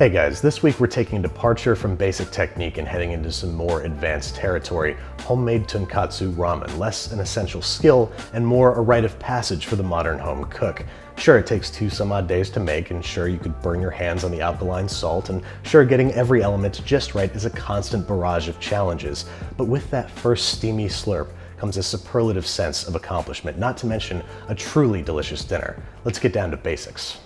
Hey guys, this week we're taking a departure from basic technique and heading into some more advanced territory. Homemade Tonkotsu Ramen, less an essential skill and more a rite of passage for the modern home cook. Sure, it takes some odd days to make, and sure, you could burn your hands on the alkaline salt, and sure, getting every element just right is a constant barrage of challenges. But with that first steamy slurp comes a superlative sense of accomplishment, not to mention a truly delicious dinner. Let's get down to basics.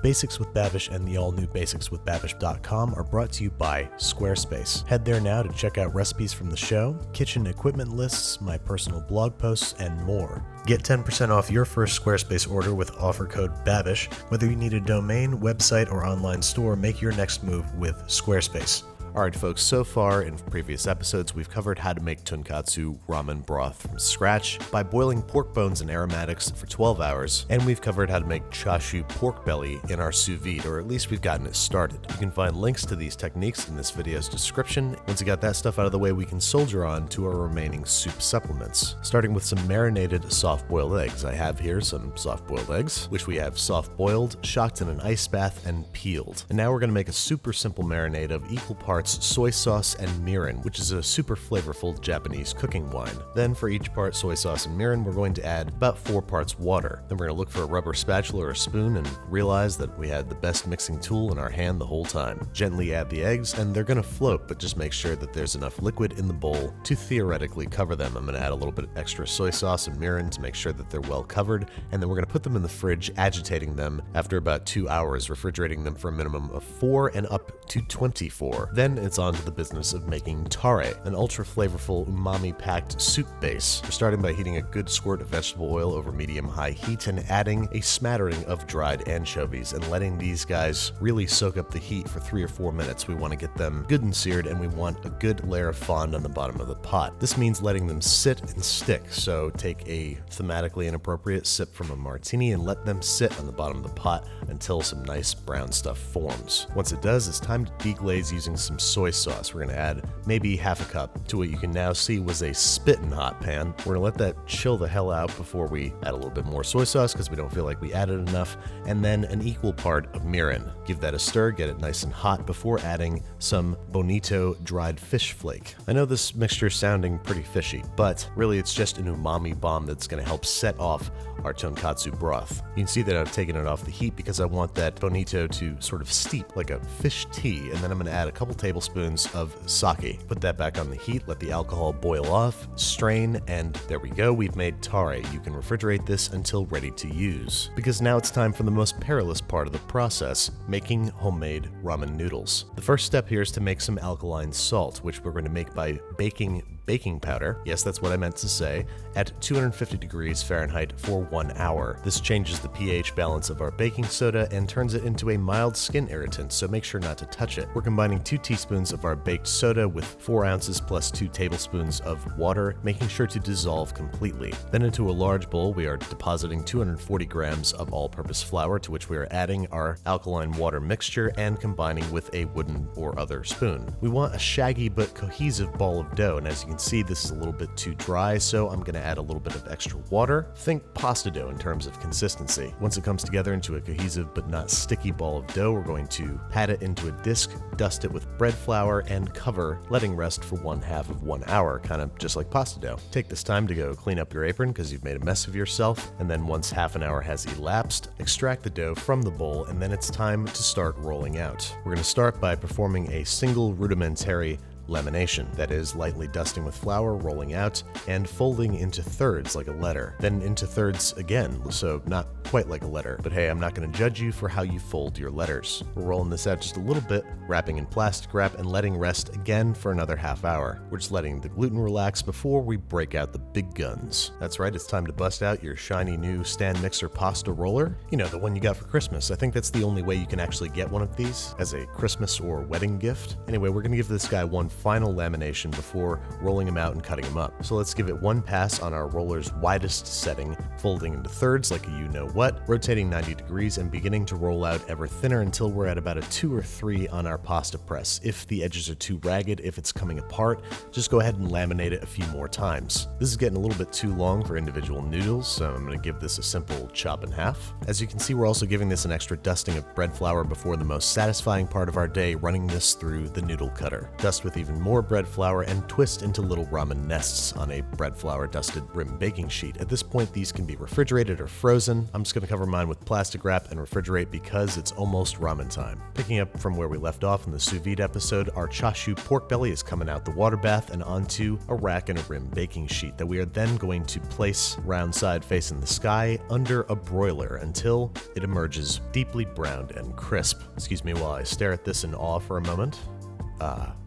Basics with Babish and the all-new basicswithbabish.com are brought to you by Squarespace. Head there now to check out recipes from the show, kitchen equipment lists, my personal blog posts, and more. Get 10% off your first Squarespace order with offer code BABISH. Whether you need a domain, website, or online store, make your next move with Squarespace. Alright folks, so far in previous episodes we've covered how to make Tonkotsu Ramen broth from scratch by boiling pork bones and aromatics for 12 hours, and we've covered how to make chashu pork belly in our sous vide, or at least we've gotten it started. You can find links to these techniques in this video's description. Once you got that stuff out of the way, we can soldier on to our remaining soup supplements. Starting with some marinated soft-boiled eggs. I have here some soft-boiled eggs, which we have soft-boiled, shocked in an ice bath, and peeled. And now we're going to make a super simple marinade of equal parts soy sauce and mirin, which is a super flavorful Japanese cooking wine. Then for each part soy sauce and mirin, we're going to add about 4 parts water. Then we're going to look for a rubber spatula or a spoon and realize that we had the best mixing tool in our hand the whole time. Gently add the eggs, and they're going to float, but just make sure that there's enough liquid in the bowl to theoretically cover them. I'm going to add a little bit extra soy sauce and mirin to make sure that they're well covered, and then we're going to put them in the fridge, agitating them after about 2 hours, refrigerating them for a minimum of 4 and up to 24. Then it's on to the business of making tare, an ultra flavorful umami-packed soup base. We're starting by heating a good squirt of vegetable oil over medium-high heat and adding a smattering of dried anchovies and letting these guys really soak up the heat for 3 or 4 minutes. We want to get them good and seared, and we want a good layer of fond on the bottom of the pot. This means letting them sit and stick, so take a thematically inappropriate sip from a martini and let them sit on the bottom of the pot until some nice brown stuff forms. Once it does, it's time to deglaze using some soy sauce. We're going to add maybe half a cup to what you can now see was a spitting hot pan. We're going to let that chill the hell out before we add a little bit more soy sauce because we don't feel like we added enough, and then an equal part of mirin. Give that a stir, get it nice and hot before adding some Bonito dried fish flake. I know this mixture is sounding pretty fishy, but really it's just an umami bomb that's going to help set off our tonkotsu broth. You can see that I've taken it off the heat because I want that Bonito to sort of steep like a fish tea, and then I'm going to add a couple tablespoons of sake. Put that back on the heat, let the alcohol boil off, strain, and there we go, we've made tare. You can refrigerate this until ready to use. Because now it's time for the most perilous part of the process, making homemade ramen noodles. The first step here is to make some alkaline salt, which we're going to make by baking baking powder, yes, that's what I meant to say, at 250 degrees Fahrenheit for 1 hour. This changes the pH balance of our baking soda and turns it into a mild skin irritant, so make sure not to touch it. We're combining 2 teaspoons of our baked soda with 4 ounces plus 2 tablespoons of water, making sure to dissolve completely. Then into a large bowl, we are depositing 240 grams of all-purpose flour, to which we are adding our alkaline water mixture and combining with a wooden or other spoon. We want a shaggy but cohesive ball of dough, and as you can see, this is a little bit too dry, so I'm going to add a little bit of extra water. Think pasta dough in terms of consistency. Once it comes together into a cohesive but not sticky ball of dough, we're going to pat it into a disc, dust it with bread flour, and cover, letting rest for 1/2 of 1 hour, kind of just like pasta dough. Take this time to go clean up your apron because you've made a mess of yourself, and then once half an hour has elapsed, extract the dough from the bowl, and then it's time to start rolling out. We're going to start by performing a single rudimentary lamination, that is, lightly dusting with flour, rolling out, and folding into thirds like a letter. Then into thirds again, so not quite like a letter. But hey, I'm not going to judge you for how you fold your letters. We're rolling this out just a little bit, wrapping in plastic wrap, and letting rest again for another half hour. We're just letting the gluten relax before we break out the big guns. That's right, it's time to bust out your shiny new stand mixer pasta roller. You know, the one you got for Christmas. I think that's the only way you can actually get one of these, as a Christmas or wedding gift. Anyway, we're gonna give this guy one final lamination before rolling him out and cutting him up. So let's give it one pass on our roller's widest setting, folding into thirds like a you-know-what, rotating 90 degrees and beginning to roll out ever thinner until we're at about a 2 or 3 on our pasta press. If the edges are too ragged, if it's coming apart, just go ahead and laminate it a few more times. This is getting a little bit too long for individual noodles, so I'm going to give this a simple chop in half. As you can see, we're also giving this an extra dusting of bread flour before the most satisfying part of our day, running this through the noodle cutter. Dust with even more bread flour and twist into little ramen nests on a bread flour dusted rim baking sheet. At this point, these can be refrigerated or frozen. I'm just going to cover mine with plastic wrap and refrigerate because it's almost ramen time. Picking up from where we left off in the sous vide episode, our chashu pork belly is coming out the water bath and onto a rack and a rim baking sheet that we are then going to place round side facing the sky under a broiler until it emerges deeply browned and crisp. Excuse me while I stare at this in awe for a moment.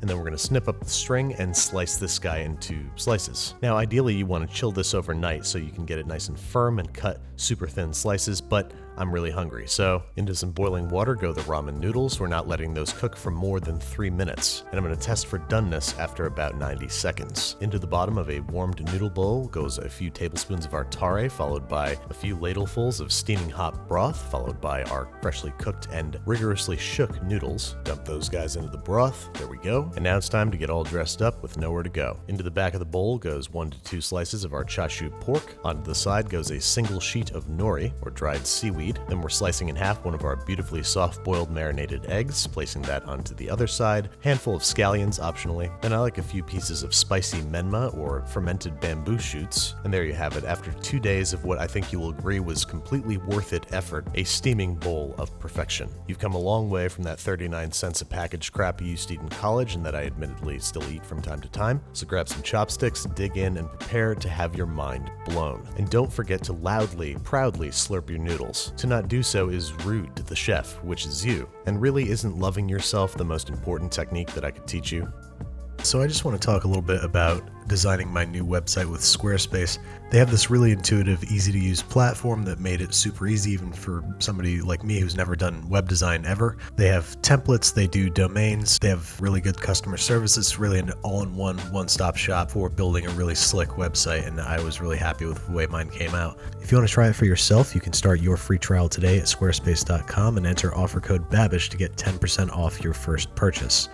And then we're going to snip up the string and slice this guy into slices. Now, ideally, you want to chill this overnight so you can get it nice and firm and cut super thin slices, but I'm really hungry, so into some boiling water go the ramen noodles. We're not letting those cook for more than 3 minutes, and I'm going to test for doneness after about 90 seconds. Into the bottom of a warmed noodle bowl goes a few tablespoons of our tare, followed by a few ladlefuls of steaming hot broth, followed by our freshly cooked and rigorously shook noodles. Dump those guys into the broth. There we go. And now it's time to get all dressed up with nowhere to go. Into the back of the bowl goes 1 to 2 slices of our chashu pork. Onto the side goes a single sheet of nori, or dried seaweed. Then we're slicing in half one of our beautifully soft-boiled marinated eggs, placing that onto the other side. Handful of scallions, optionally. Then I like a few pieces of spicy menma, or fermented bamboo shoots. And there you have it. After 2 days of what I think you will agree was completely worth it effort, a steaming bowl of perfection. You've come a long way from that 39 cents a package crap you used to eat in college and that I admittedly still eat from time to time. So grab some chopsticks, dig in, and prepare to have your mind blown. And don't forget to loudly, proudly slurp your noodles. To not do so is rude to the chef, which is you. And really, isn't loving yourself the most important technique that I could teach you? So I just want to talk a little bit about designing my new website with Squarespace. They have this really intuitive, easy to use platform that made it super easy even for somebody like me who's never done web design ever. They have templates, they do domains, they have really good customer service. It's really an all-in-one, one-stop shop for building a really slick website, and I was really happy with the way mine came out. If you want to try it for yourself, you can start your free trial today at squarespace.com and enter offer code Babish to get 10% off your first purchase.